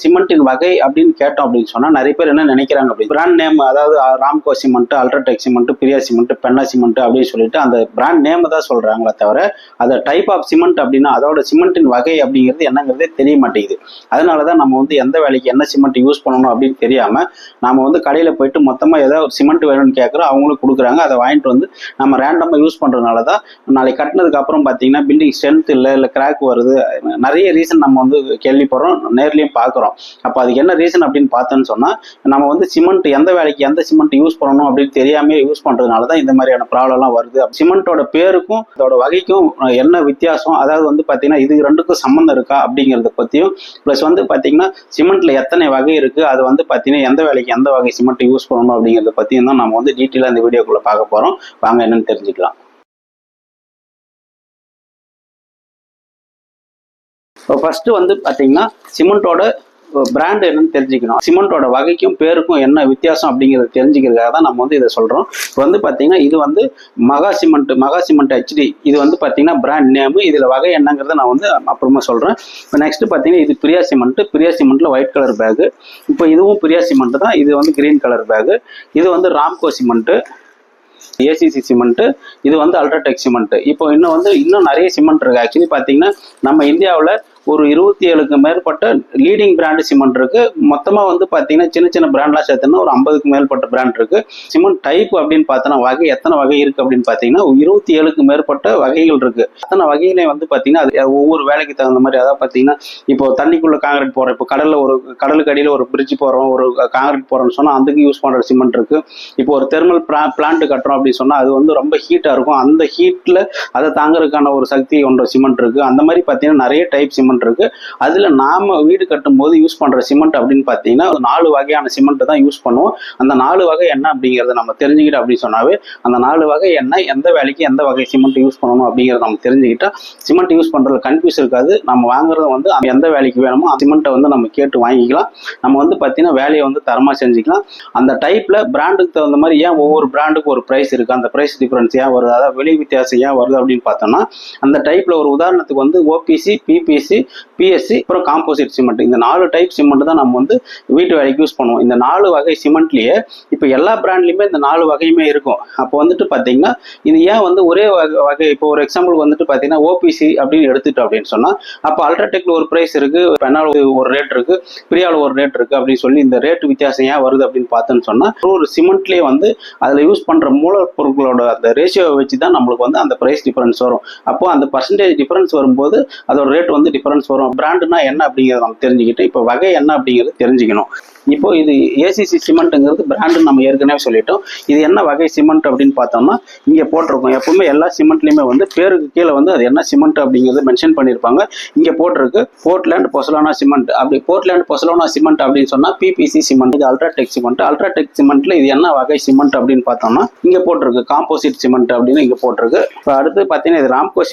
சிமெண்ட்டின் வகை அப்படின்னு கேட்டோம் அப்படின்னு சொன்னா நிறைய பேர் என்ன நினைக்கிறாங்க அப்படி பிராண்ட் நேம், அதாவது Ramco cement, UltraTech cement, Priya cement, Penna cement அப்படின்னு சொல்லிட்டு அந்த பிராண்ட் நேம் தான் சொல்றாங்களே தவிர அதை டைப் ஆஃப் சிமெண்ட் அப்படின்னா அதோட சிமெண்ட்டின் வகை அப்படிங்கிறது என்னங்கிறதே தெரிய மாட்டேங்குது. அதனாலதான் நம்ம வந்து எந்த வேலைக்கு என்ன சிமெண்ட் யூஸ் பண்ணணும் அப்படின்னு தெரியாம நாம வந்து கடையில போயிட்டு மொத்தமா ஏதாவது சிமெண்ட் வேணும்னு கேட்கறோம், அவங்களும் கொடுக்குறாங்க. அதை வாங்கிட்டு வந்து நம்ம ரேண்டமா யூஸ் பண்றதுனாலதான் நாளைக்கு கட்டினதுக்கு அப்புறம் பாத்தீங்கன்னா பில்டிங் ஸ்ட்ரென்த் இல்ல கிராக் வருது, நிறைய ரீசன் நம்ம வந்து கேள்விப்படுறோம், நேர்லயும் பாக்குறோம். அப்ப அதுக்கு என்ன ரீசன் அப்படின்னு பார்த்தோன்னு சொன்னா நம்ம வந்து சிமெண்ட் எந்த வேலைக்கு எந்த சிமெண்ட் யூஸ் பண்ணணும் அப்படின்னு தெரியாம யூஸ் பண்றதுனாலதான் இந்த மாதிரியான ப்ராப்ளம் எல்லாம் வருது. சிமெண்டோட பேருக்கும் அதோட வகைக்கும் என்ன வித்தியாசம், அதாவது வந்து பாத்தீங்கன்னா இது ரெண்டுக்கும் சம்பந்தம் இருக்கா அப்படிங்கறத பத்தியும், பிளஸ் வந்து பாத்தீங்கன்னா சிமெண்ட்ல எத்தனை வகை இருக்கு, அது வந்து பாத்தீங்கன்னா எந்த வேலைக்கு எந்த வகை சிமெண்ட் யூஸ் பண்ணணும் அப்படிங்கறத பத்தியும் தான் நம்ம வந்து டீட்டெயிலா இந்த வீடியோக்குள்ள பார்க்க போறோம். வாங்க என்னன்னு தெரிஞ்சுக்கலாம். ஃபர்ஸ்ட் வந்து பாத்தீங்கன்னா சிமெண்டோட பிராண்ட் என்னன்னு தெரிஞ்சுக்கணும். சிமெண்டோட வகைக்கும் பேருக்கும் என்ன வித்தியாசம் அப்படிங்கிறது தெரிஞ்சுக்கிறதுக்காக தான் நம்ம வந்து இதை சொல்றோம். இப்போ வந்து பாத்தீங்கன்னா இது வந்து மகா சிமெண்ட் HD, இது வந்து பாத்தீங்கன்னா பிராண்ட் நேம். இதுல வகை என்னங்கிறத நான் வந்து அப்புறமா சொல்றேன். இப்போ நெக்ஸ்ட் பாத்தீங்கன்னா இது பிரியா சிமெண்ட்ல ஒயிட் கலர் பேக். இப்போ இதுவும் பிரியா சிமெண்ட் தான், இது வந்து கிரீன் கலர் பேக். இது வந்து ராம்கோ சிமெண்ட், ACC சிமெண்ட், இது வந்து அல்ட்ராடெக் சிமெண்ட். இப்போ இன்னும் நிறைய சிமெண்ட் இருக்கு. ஆக்சுவலி பாத்தீங்கன்னா நம்ம இந்தியாவில் ஒரு 27க்கு மேற்பட்ட லீடிங் பிராண்ட் சிமெண்ட் இருக்கு. மொத்தமா வந்து பாத்தீங்கன்னா சின்ன பிராண்ட்லாம் சேர்த்துன்னா ஒரு 50க்கு மேற்பட்ட பிராண்ட் இருக்கு. சிமெண்ட் டைப் அப்படின்னு பார்த்தோன்னா வகை எத்தனை வகை இருக்கு அப்படின்னு பாத்தீங்கன்னா 27க்கு மேற்பட்ட வகைகள் இருக்கு. அத்தனை வகையிலே வந்து பாத்தீங்கன்னா அது ஒவ்வொரு வேலைக்கு தகுந்த மாதிரி, அதாவது பாத்தீங்கன்னா இப்போ தண்ணிக்குள்ள காங்கிரீட் போறோம், இப்போ கடலுக்கு அடியில் ஒரு பிரிட்ஜ் போறோம், ஒரு காங்கிரீட் போறோம்னு சொன்னா அதுக்கு யூஸ் பண்ற சிமெண்ட் இருக்கு. இப்போ ஒரு தெர்மல் பிளான்ட் கட்டுறோம் அப்படின்னு சொன்னா அது வந்து ரொம்ப ஹீட்டா இருக்கும், அந்த ஹீட்ல அதை தாங்கறதுக்கான ஒரு சக்தி கொண்ட சிமெண்ட் இருக்கு. அந்த மாதிரி பாத்தீங்கன்னா நிறைய டைப் சிமெண்ட் இருக்கு. அதுல நாம வீடு கட்டும் போது யூஸ் பண்ற சிமெண்ட் அப்படின்னு பாத்தீங்கன்னா 4 வகையான சிமெண்ட் தான் யூஸ் பண்ணுவோம். அந்த 4 வகை என்ன அப்படிங்கறத நம்ம தெரிஞ்சுக்கிட்டோம் அப்படின்னு சொன்னாவே அந்த 4 வகை என்ன, எந்த வேலைக்கு எந்த வகை சிமெண்ட் யூஸ் பண்ணணும் அப்படிங்கறத நம்ம தெரிஞ்சுக்கிட்டா சிமெண்ட் யூஸ் பண்றதுல கன்ஃபியூஸ் இருக்காது. நம்ம வாங்குறது வந்து எந்த வேலைக்கு வேணுமோ அந்த சிமெண்ட்டை வந்து நம்ம கேட்டு வாங்கிக்கலாம். நம்ம வந்து பாத்தீங்கன்னா வேலையை வந்து தரமா செஞ்சுக்கலாம். அந்த டைப்ல பிராண்டுக்கு தகுந்த மாதிரி ஏன் ஒவ்வொரு பிராண்டுக்கு ஒரு பிரைஸ் இருக்கு, அந்த பிரைஸ் டிஃபரன்ஸ் ஏன் வருது, அதாவது விலை வித்தியாசம் ஏன் வருது அப்படின்னு பார்த்தோம்னா அந்த டைப்ல ஒரு உதாரணத்துக்கு வந்து OPC, PPC, PSC, அப்புறம் காம்போசிட் சிமெண்ட், இந்த 4 டைப் சிமெண்ட் தான் நம்ம வந்து வீட்டு வேலைக்கு யூஸ் பண்ணுவோம். இந்த 4 வகை சிமெண்ட்லயே இப்போ எல்லா பிராண்ட்லயுமே இந்த 4 வகையுமே இருக்கும். அப்போ வந்துட்டு பாத்தீங்கன்னா இது ஏன் வந்து ஒரே வகை, இப்போ ஒரு எக்ஸாம்பிள் வந்துட்டு பாத்தீங்கன்னா OPC அப்படின்னு எடுத்துட்டோம் அப்படின்னு சொன்னா அப்போ அல்ட்ராடெக்ல ஒரு பிரைஸ் இருக்கு, பெனால் ஒரு ரேட் இருக்கு, பிரியால ஒரு ரேட் இருக்கு அப்படின்னு சொல்லி இந்த ரேட் வித்தியாசம் ஏன் வருது அப்படின்னு பார்த்தோன்னு சொன்னா ஒரு சிமெண்ட்லயே வந்து அதுல யூஸ் பண்ற மூலப்பொருட்களோட அந்த ரேஷியோவை வச்சு தான் நம்மளுக்கு வந்து அந்த பிரைஸ் டிஃபரன்ஸ் வரும். அப்போ அந்த பர்சன்டேஜ் டிஃபரன்ஸ் வரும்போது அதோட ரேட் வந்து டிஃபரன்ஸ் வரும். பிராண்டுனா என்ன அப்படிங்கிறத நம்ம தெரிஞ்சுக்கிட்டு இப்போ வகை என்ன அப்படிங்கிறது தெரிஞ்சுக்கணும். இப்போ இது ACC சிமெண்ட்ங்கிறது பிராண்டு நம்ம ஏற்கனவே சொல்லிட்டோம். இது என்ன வகை சிமெண்ட் அப்படின்னு பார்த்தோம்னா இங்க போட்டிருக்கோம். எப்பவுமே எல்லா சிமெண்ட்லயுமே வந்து பேருக்கு கீழே வந்து அது என்ன சிமெண்ட் அப்படிங்கிறது மென்ஷன் பண்ணியிருப்பாங்க. இங்க போட்டிருக்கு போர்ட்லேண்ட் பொசலோனா சிமெண்ட். அப்படி போர்ட்லேண்ட் பொசலோனா சிமெண்ட் அப்படின்னு சொன்னா PPC சிமெண்ட், இது அல்ட்ராடெக் சிமெண்ட். அல்ட்ராடெக் சிமெண்ட்ல இது என்ன வகை சிமெண்ட் அப்படின்னு பார்த்தோம்னா இங்க போட்டிருக்கு காம்போசிட் சிமெண்ட் அப்படின்னு இங்க போட்டிருக்கு. இப்போ அடுத்து பாத்தீங்கன்னா இது ராம்கோ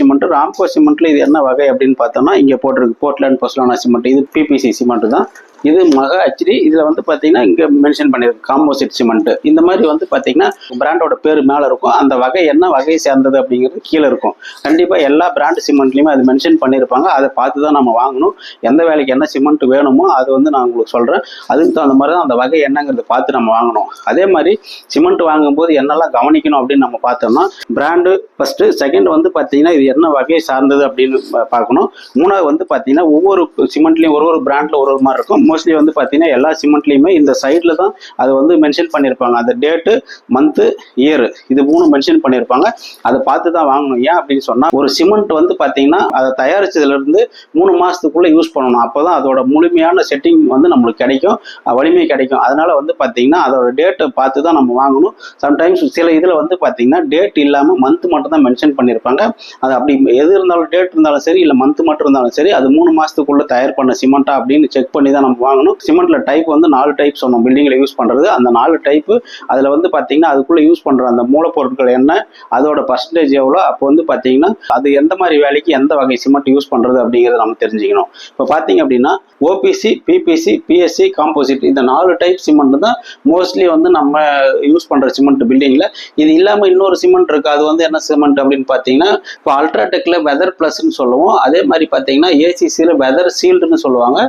சிமெண்ட்ல இது என்ன வகை அப்படின்னு பார்த்தோம்னா இங்க போட்டிருக்கு போர்ட்லேண்ட் பொசலோனா சிமெண்ட், இது PPC சிமெண்ட் தான். இது மகா HD, இதுல வந்து பாத்தீங்கன்னா இங்க மென்ஷன் பண்ணிருக்கு காம்போசிட் சிமெண்ட். இந்த மாதிரி வந்து பாத்தீங்கன்னா பிராண்டோட பேர் மேல இருக்கும், அந்த வகை என்ன வகை சேர்ந்தது அப்படிங்கிறது கீழே இருக்கும். கண்டிப்பா எல்லா பிராண்ட் சிமெண்ட்லயுமே அது மென்ஷன் பண்ணியிருப்பாங்க. அதை பார்த்து தான் நம்ம வாங்கணும். எந்த வேலைக்கு என்ன சிமெண்ட் வேணுமோ அது வந்து நான் உங்களுக்கு சொல்றேன். அதுக்கு தகுந்த மாதிரி தான் அந்த வகை என்னங்கிறத பார்த்து நம்ம வாங்கணும். அதே மாதிரி சிமெண்ட் வாங்கும்போது என்னெல்லாம் கவனிக்கணும் அப்படின்னு நம்ம பார்த்தோம்னா பிராண்டு ஃபர்ஸ்ட், செகண்ட் வந்து பாத்தீங்கன்னா இது என்ன வகையை சார்ந்தது அப்படின்னு பார்க்கணும். மூணாவது வந்து பாத்தீங்கன்னா ஒவ்வொரு சிமெண்ட்லயும் ஒரு பிராண்ட்ல ஒரு மாதிரி இருக்கும். மோஸ்ட்லி வந்து பாத்தீங்கன்னா எல்லா சிமெண்ட்லயுமே இந்த சைட்ல தான் அது வந்து மென்ஷன் பண்ணியிருப்பாங்க. அந்த டேட்டு, மந்த், இயர், இது 3 மென்ஷன் பண்ணியிருப்பாங்க. அதை பார்த்து தான் வாங்கணும். ஏன் அப்படின்னு சொன்னா ஒரு சிமெண்ட் வந்து பாத்தீங்கன்னா அதை தயாரிச்சதுல இருந்து 3 மாசத்துக்குள்ள யூஸ் பண்ணணும். அப்போதான் அதோட முழுமையான செட்டிங் வந்து நம்மளுக்கு கிடைக்கும், வலிமை கிடைக்கும். அதனால வந்து பாத்தீங்கன்னா அதோட டேட்டை பார்த்து தான் நம்ம வாங்கணும். சம்டைம்ஸ் சில இதுல வந்து பாத்தீங்கன்னா டேட் இல்லாம மந்த் மட்டும் தான் மென்ஷன் பண்ணியிருப்பாங்க. அது அப்படி எது இருந்தாலும் டேட் இருந்தாலும் சரி இல்ல மந்த் மட்டும் இருந்தாலும் சரி அது 3 மாசத்துக்குள்ள தயார் பண்ண சிமெண்டா அப்படின்னு செக் பண்ணி தான் நம்ம வாங்கணும். சிமெண்ட்ல டைப் வந்து 4 டைப் சொன்னோம் பில்டிங்ல யூஸ் பண்றது. அந்த 4 டைப் அதுல வந்து பாத்தீங்கன்னா அதுக்குள்ள யூஸ் பண்ற அந்த மூலப்பொருட்கள் என்ன, அதோட பர்சன்டேஜ் எவ்வளோ, அப்போ வந்து பாத்தீங்கன்னா அது எந்த மாதிரி வேலைக்கு எந்த வகை சிமெண்ட் யூஸ் பண்றது அப்படிங்கறத நம்ம தெரிஞ்சுக்கணும். இப்போ பாத்தீங்க அப்படின்னா OPC, PPC, PSC, காம்போசிட், இந்த 4 டைப் சிமெண்ட் தான் மோஸ்ட்லி வந்து நம்ம யூஸ் பண்ற சிமெண்ட் பில்டிங்ல. இது இல்லாம இன்னொரு சிமெண்ட் இருக்கு. அது வந்து என்ன சிமெண்ட் அப்படின்னு பாத்தீங்கன்னா இப்போ அல்ட்ராடெக்ல வெதர் பிளஸ்ன்னு சொல்லுவோம். அதே மாதிரி பாத்தீங்கன்னா ACCல வெதர் சீல்டுன்னு சொல்லுவாங்க.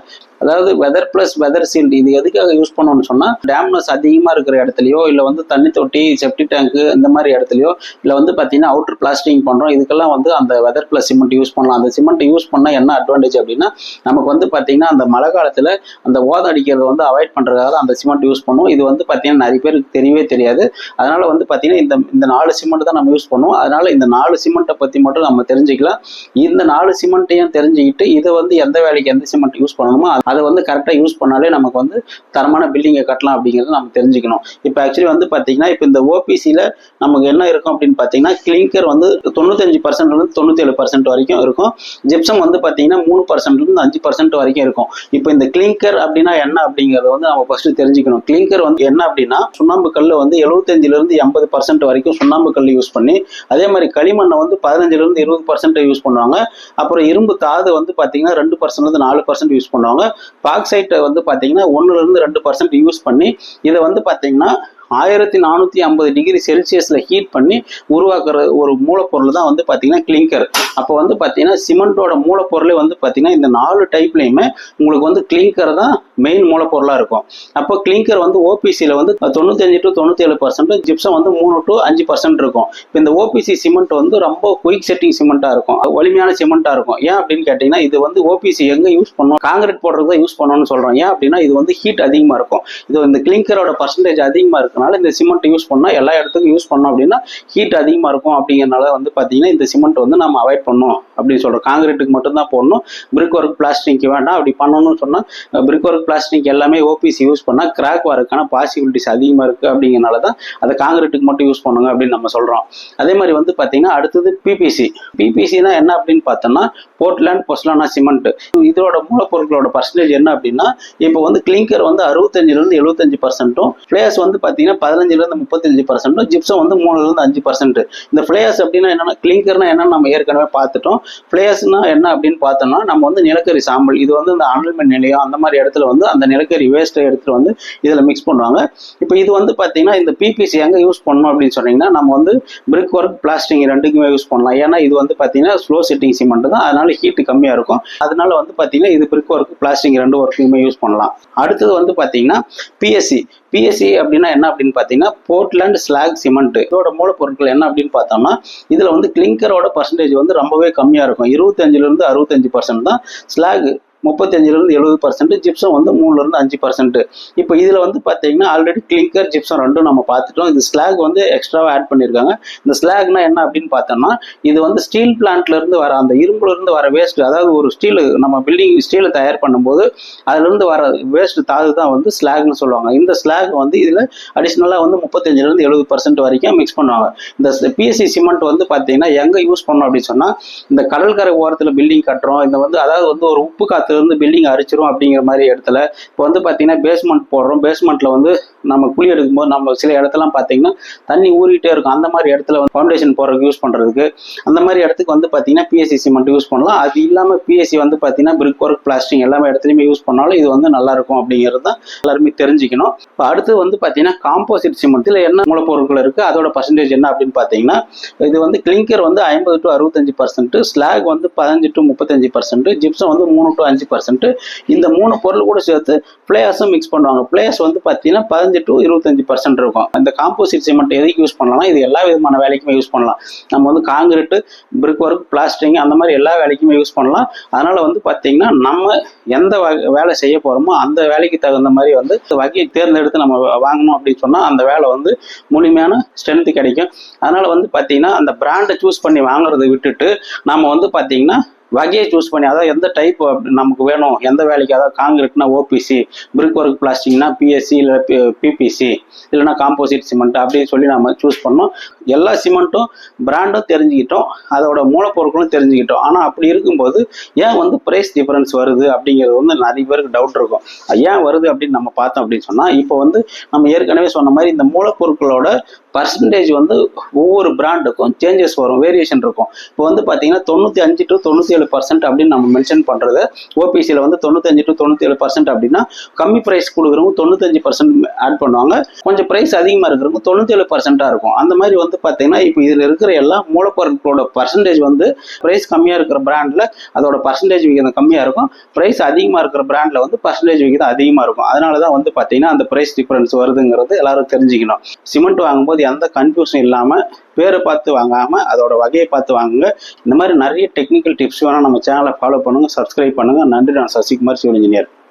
அதாவது வெதர் பிளஸ் வெதர் சீல்டு இது எதுக்காக யூஸ் பண்ணணும்னு சொன்னா டேம்னஸ் அதிகமா இருக்கிற இடத்துலயோ இல்ல வந்து தண்ணி தொட்டி செப்டி டேங்க் இந்த மாதிரி இடத்துலயோ இல்ல வந்து பாத்தீங்கன்னா அவுட்டர் பிளாஸ்டிங் பண்றோம் இதுக்கெல்லாம் வந்து அந்த வெதர் பிளஸ் சிமெண்ட் யூஸ் பண்ணலாம். அந்த சிமெண்ட் யூஸ் பண்ணா என்ன அட்வான்டேஜ் அப்படின்னா நமக்கு வந்து பாத்தீங்கன்னா அந்த மழை காலத்துல அந்த ஓத அடிக்கிறத வந்து அவாய்ட் பண்றதுக்காக அந்த சிமெண்ட் யூஸ் பண்ணுவோம். இது வந்து பாத்தீங்கன்னா நிறைய பேருக்கு தெரியவே தெரியாது. அதனால வந்து பாத்தீங்கன்னா இந்த 4 சிமெண்ட் தான் நம்ம யூஸ் பண்ணுவோம். அதனால இந்த 4 சிமெண்ட்டை பத்தி மட்டும் நம்ம தெரிஞ்சுக்கலாம். இந்த 4 சிமெண்ட்டையும் தெரிஞ்சுக்கிட்டு இதை வந்து எந்த வேலைக்கு எந்த சிமெண்ட் யூஸ் பண்ணணுமோ அதை வந்து கரெக்டாக யூஸ் பண்ணாலே நமக்கு வந்து தரமான பில்டிங்கை கட்டலாம் அப்படிங்கிறத நம்ம தெரிஞ்சுக்கணும். இப்போ ஆக்சுவலி வந்து பார்த்தீங்கன்னா இப்போ இந்த ஓபிசியில் நமக்கு என்ன இருக்கும் அப்படின்னு பார்த்தீங்கன்னா கிளிங்கர் வந்து 95% 97% வரைக்கும் இருக்கும். ஜிப்சம் வந்து பார்த்தீங்கன்னா 3% 5% வரைக்கும் இருக்கும். இப்போ இந்த கிளிங்கர் அப்படின்னா என்ன அப்படிங்கிறத வந்து நம்ம ஃபர்ஸ்ட் தெரிஞ்சுக்கணும். கிளிங்கர் வந்து என்ன அப்படின்னா சுண்ணாம்பு கல் வந்து 75% 80% வரைக்கும் சுண்ணாம்பு கல் யூஸ் பண்ணி அதே மாதிரி களிமண்ணை வந்து 15% 20% யூஸ் பண்ணுவாங்க. அப்புறம் இரும்பு தாது வந்து பார்த்தீங்கன்னா 2% 4% யூஸ் பண்ணுவாங்க. பாக்சைட்டை வந்து பார்த்தீங்கன்னா 1-2% யூஸ் பண்ணி இதை வந்து பார்த்தீங்கன்னா 1450 டிகிரி செல்சியஸ்ல ஹீட் பண்ணி உருவாக்குற ஒரு மூலப்பொருள் தான் வந்து பாத்தீங்கன்னா கிளிங்கர். அப்போ வந்து பாத்தீங்கன்னா சிமெண்டோட மூலப்பொருளே வந்து பாத்தீங்கன்னா இந்த 4 டைப்லயுமே உங்களுக்கு வந்து கிளிங்கர் தான் மெயின் மூலப்பொருளா இருக்கும். அப்போ கிளிங்கர் வந்து ஓபிசியில வந்து 95-97%, ஜிப்சம் வந்து 3-5% இருக்கும். இப்போ இந்த ஓபிசி சிமெண்ட் வந்து ரொம்ப குயிக் செட்டிங் சிமெண்டா இருக்கும், வலிமையான சிமெண்டா இருக்கும். ஏன் அப்படின்னு கேட்டீங்கன்னா இது வந்து ஓபிசி எங்க யூஸ் பண்ணுவோம், காங்கிரீட் போடுறதுதான் யூஸ் பண்ணணும்னு சொல்றோம். ஏன் அப்படின்னா இது வந்து ஹீட் அதிகமா இருக்கும். இது இந்த கிளிங்கரோட பர்சன்டேஜ் அதிகமா இருக்கும். இந்த சிமெண்ட் யூஸ் பண்ணா எல்லா இடத்துக்கும் யூஸ் பண்ணோம் அப்படின்னா ஹீட் அதிகமா இருக்கும். அப்படிங்கறனால வந்து பாத்தீங்கன்னா இந்த சிமெண்ட் வந்து நம்ம அவாய்ட் பண்ணணும் அப்படின்னு சொல்றோம். காங்கிரீட்டுக்கு மட்டும் தான் போடணும், பிரிக் ஒர்க் பிளாஸ்டிக் வேண்டாம். அப்படி பண்ணணும்னு சொன்னா பிரிக் ஒர்க் பிளாஸ்டிக் எல்லாமே ஓபிசி யூஸ் பண்ணா கிராக் வரதுக்கான பாசிபிலிட்டிஸ் அதிகமா இருக்கு. அப்படிங்கறனால தான் அதை காங்கிரீட்டுக்கு மட்டும் யூஸ் பண்ணுங்க அப்படின்னு நம்ம சொல்றோம். அதே மாதிரி வந்து பாத்தீங்கன்னா அடுத்தது பிபிசி. பிபிசினா என்ன அப்படின்னு பார்த்தோம்னா போர்ட்லாண்ட் பொஸ்லானா சிமெண்ட். இதோட மூலப்பொருட்களோட பர்சன்டேஜ் என்ன அப்படின்னா இப்போ வந்து கிளிங்கர் வந்து 65-75%, பிளேஸ் வந்து பாத்தீங்கன்னா 15-35%, ஜிப்சம் வந்து 3-5%. இந்த பிளேயர்ஸ் அப்படின்னா என்னன்னா கிளிங்கர்னா என்னன்னு நம்ம ஏற்கனவே பார்த்துட்டோம். பிளேயர்ஸ்னா என்ன அப்படின்னு பார்த்தோம்னா நம்ம வந்து நிலக்கரி சாம்பல், இது வந்து இந்த அனல்மின் நிலையம் அந்த மாதிரி இடத்துல வந்து அந்த நிலக்கரி வேஸ்ட்டை எடுத்துட்டு வந்து இதில் மிக்ஸ் பண்ணுவாங்க. இப்போ இது வந்து பார்த்தீங்கன்னா இந்த பிபிசி எங்கே யூஸ் பண்ணணும் அப்படின்னு சொன்னீங்கன்னா நம்ம வந்து பிரிக் ஒர்க் பிளாஸ்டிக் ரெண்டுக்குமே யூஸ் பண்ணலாம். ஏன்னா இது வந்து பார்த்தீங்கன்னா ஸ்லோ செட்டிங் சிமெண்ட் தான், அதனால ஹீட் கம்மியாக இருக்கும். அதனால வந்து பார்த்தீங்கன்னா இது பிரிக் ஒர்க் பிளாஸ்டிக் ரெண்டு ஒர்க்குமே யூஸ் பண்ணலாம். அடுத்தது வந்து பார்த்தீங்கன்னா பிஎஸ்சி. பிஎஸ்சி அப்படின்னா என்ன அப்படின்னு பார்த்தீங்கன்னா போர்ட்லாண்ட் ஸ்லாக் சிமெண்ட். இதோட மூலப்பொருட்கள் என்ன அப்படின்னு பார்த்தோம்னா இதுல வந்து கிளிங்கரோட பர்சன்டேஜ் வந்து ரொம்பவே கம்மியா இருக்கும். 25-65% தான். ஸ்லாக் 35-70%, ஜிப்சம் வந்து 3-5%. இப்போ இதுல வந்து பாத்தீங்கன்னா ஆல்ரெடி கிளிங்கர் ஜிப்சம் ரெண்டும் நம்ம பார்த்துட்டோம். இது ஸ்லாக் வந்து எக்ஸ்ட்ராவா ஆட் பண்ணியிருக்காங்க. இந்த ஸ்லாக்னா என்ன அப்படின்னு பார்த்தோம்னா இது வந்து ஸ்டீல் பிளான்ட்ல இருந்து வர அந்த இரும்புல இருந்து வர வேஸ்ட், அதாவது ஒரு ஸ்டீல் நம்ம பில்டிங் ஸ்டீல் தயார் பண்ணும்போது அதுல இருந்து வர வேஸ்ட் தாது தான் வந்து ஸ்லாக்னு சொல்லுவாங்க. இந்த ஸ்லாக் வந்து இதுல அடிஷனலா வந்து 35-70% வரைக்கும் மிக்ஸ் பண்ணுவாங்க. இந்த பிஎஸ்சி சிமெண்ட் வந்து பாத்தீங்கன்னா எங்க யூஸ் பண்ணோம் அப்படின்னு சொன்னா இந்த கடற்கரை ஓரத்துல பில்டிங் கட்டுறோம், இந்த வந்து அதாவது வந்து ஒரு உப்பு காத்து வந்து பில்டிங் அரிச்சிரும் அப்படிங்கிற மாதிரி இடத்துல இப்போ வந்து பாத்தீங்கன்னா பேஸ்மெண்ட் போடுறோம். பேஸ்மெண்ட்ல வந்து நம்ம குழி எடுக்கும்போது நம்ம சில இடத்துலாம் பாத்தீங்கன்னா தண்ணி ஊறிட்டே இருக்கும். அந்த மாதிரி இடத்துல வந்து ஃபவுண்டேஷன் போடுறதுக்கு யூஸ் பண்றதுக்கு அந்த மாதிரி இடத்துக்கு வந்து பாத்தீங்கன்னா பிஎஸ்சி சிமெண்ட் யூஸ் பண்ணலாம். அது இல்லாம பிஎஸ்சி வந்து பாத்தீங்கன்னா பிரிக் ஒர்க் பிளாஸ்டிக் எல்லாமே இடத்துலயுமே யூஸ் பண்ணாலும் இது வந்து நல்லா இருக்கும் அப்படிங்கிறது தான் எல்லாருமே தெரிஞ்சுக்கணும். இப்போ அடுத்து வந்து பாத்தீங்கன்னா காம்போசிட் சிமெண்ட். இதுல என்ன மூலப்பொருட்கள் இருக்கு, அதோட பர்சன்டேஜ் என்ன அப்படின்னு பாத்தீங்கன்னா இது வந்து கிளிங்கர் வந்து 50-65%, ஸ்லாக் வந்து 15-35%, ஜிப்சம் வந்து 3-5%. இந்த 3 பொருள் கூட சேர்த்து பிளேயர்ஸும் மிக்ஸ் பண்ணுவாங்க. பிளேயர்ஸ் வந்து பாத்தீங்கன்னா 15-25% இருக்கும். இந்த காம்போசிட் சிமெண்ட் எதுக்கு யூஸ் பண்ணலாம், இது எல்லா விதமான வேலைக்குமே யூஸ் பண்ணலாம். நம்ம வந்து காங்கிரீட், பிரிக் ஒர்க், பிளாஸ்டிக் அந்த மாதிரி எல்லா வேலைக்குமே யூஸ் பண்ணலாம். அதனால வந்து பாத்தீங்கன்னா நம்ம எந்த வேலை செய்ய போறோமோ அந்த வேலைக்கு தகுந்த மாதிரி வந்து வகையை தேர்ந்தெடுத்து நம்ம வாங்கணும் அப்படின்னு சொன்னா அந்த வேலை வந்து முழுமையான ஸ்ட்ரென்த் கிடைக்கும். அதனால வந்து பாத்தீங்கன்னா அந்த பிராண்டை சூஸ் பண்ணி வாங்குறதை விட்டுட்டு நம்ம வந்து பாத்தீங்கன்னா வகையை சூஸ் பண்ணி அதாவது எந்த டைப் நமக்கு வேணும், எந்த வேலைக்கு, அதாவது காங்கிரீட்னா ஓபிசி, பிரிக் ஒர்க் பிளாஸ்டிக்னா பிஎஸ்சி இல்லை பிபிசி இல்லைன்னா காம்போசிட் சிமெண்ட் அப்படின்னு சொல்லி நம்ம சூஸ் பண்ணோம். எல்லா சிமெண்ட்டும் பிராண்டும் தெரிஞ்சுக்கிட்டோம், அதோட மூலப்பொருட்களும் தெரிஞ்சுக்கிட்டோம். ஆனால் அப்படி இருக்கும்போது ஏன் வந்து பிரைஸ் டிஃபரன்ஸ் வருது அப்படிங்கிறது வந்து நிறைய பேருக்கு டவுட் இருக்கும். ஏன் வருது அப்படின்னு நம்ம பார்த்தோம் அப்படின்னு சொன்னால் இப்போ வந்து நம்ம ஏற்கனவே சொன்ன மாதிரி இந்த மூலப்பொருட்களோட பர்சன்டேஜ் வந்து ஒவ்வொரு பிராண்டுக்கும் சேஞ்சஸ் வரும், வேரியேஷன் இருக்கும். இப்போ வந்து பார்த்தீங்கன்னா 95 to 97% அப்படின்னு நம்ம மென்ஷன் பண்ணுறது, ஓபிசியில் வந்து 95 to 97% அப்படின்னா கம்மி ப்ரைஸ் கொடுக்குறவங்க 95% ஆட் பண்ணுவாங்க, கொஞ்சம் ப்ரைஸ் அதிகமாக இருக்கிறவங்க 97% இருக்கும். அந்த மாதிரி வந்து பார்த்தீங்கன்னா இப்போ இதில் இருக்கிற எல்லா மூலப்பொருட்களோட பர்சன்டேஜ் வந்து ப்ரைஸ் கம்மியாக இருக்கிற பிராண்டில் அதோட பர்சன்டேஜ் விகிதம் கம்மியாக இருக்கும், ப்ரைஸ் அதிகமாக இருக்கிற பிராண்டில் வந்து பர்சன்டேஜ் விகிதம் அதிகமாக இருக்கும். அதனால தான் வந்து பார்த்தீங்கன்னா அந்த ப்ரைஸ் டிஃபரன்ஸ் வருதுங்கிறது எல்லாரும் தெரிஞ்சுக்கணும். சிமெண்ட் வாங்கும்போது எந்த கன்ஃபியூஷன் இல்லாமல் பேரை பார்த்து வாங்காமல் அதோட வகையை பார்த்து வாங்குங்க. இந்த மாதிரி நிறைய டெக்னிக்கல் டிப்ஸ் வேணால் நம்ம சேனலை ஃபாலோ பண்ணுங்கள், சப்ஸ்கிரைப் பண்ணுங்கள். நன்றி. நான் சசிகுமார், சிவில் இன்ஜினியர்.